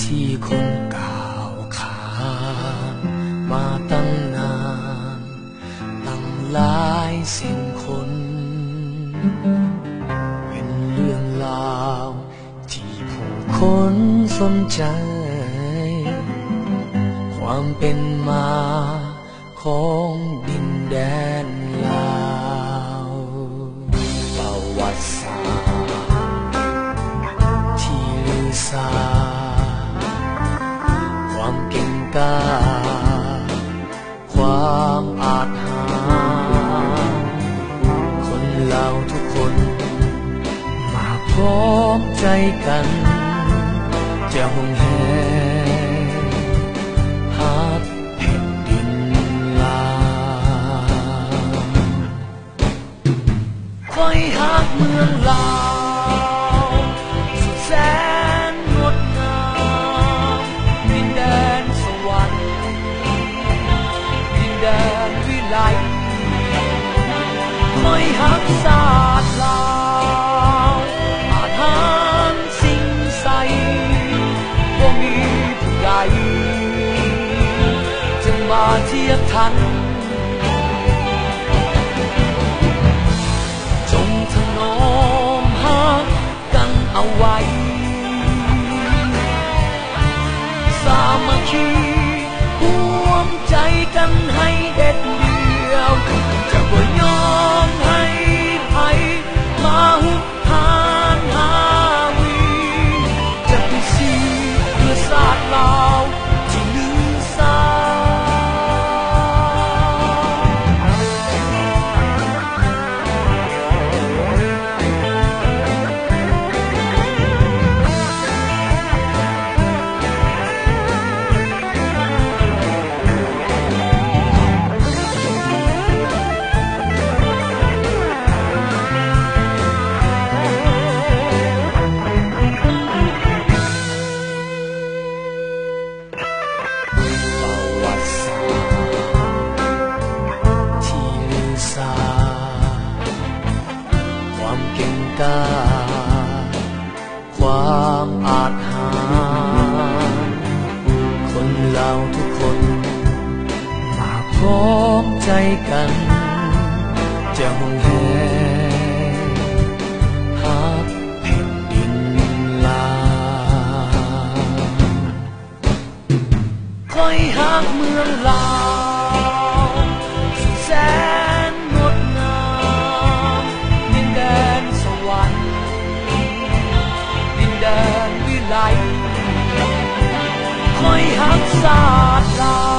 ที่คนกล่าวขานมาตั้งนานตั้งหลายสิ้นคนเป็นเรื่องราวที่ผู้คนสนใจความเป็นมาของดินแดนลาวประวัติศาสตร์ที่ลือสาความเก่งกาจความอาจหาญคนลาวทุกคนมาพร้อมใจกันจะห่วงแหนฮักแผ่นดินลาวคอยฮักเมืองลาวสุดแสนงดงามดินแดนสวรรค์ดินแดนวิไลคอยฮักศาสตร์ลาวอาหารสิ่งใสบ่มีผู้ใดจะมาเทียบทันจงถนอมฮักกันเอาไว้สามัคคีร่วมใจกันให้เด็ดเดี่ยวจะบ่ยอมให้ไผมาหุบหานหาวีจะพิสีเพื่อศาสตร์ลาวที่ลือสาความเก่งกาจความอาจหาญคนลาวทุกคนมาพร้อมใจกันจะห่วงแหนฮักแผ่นดินลาวคอยฮักเมืองลาวสุดแสนงดงามดินแดนสวรรค์ดินแดนวิไลคอยฮักศาสตร์ลาว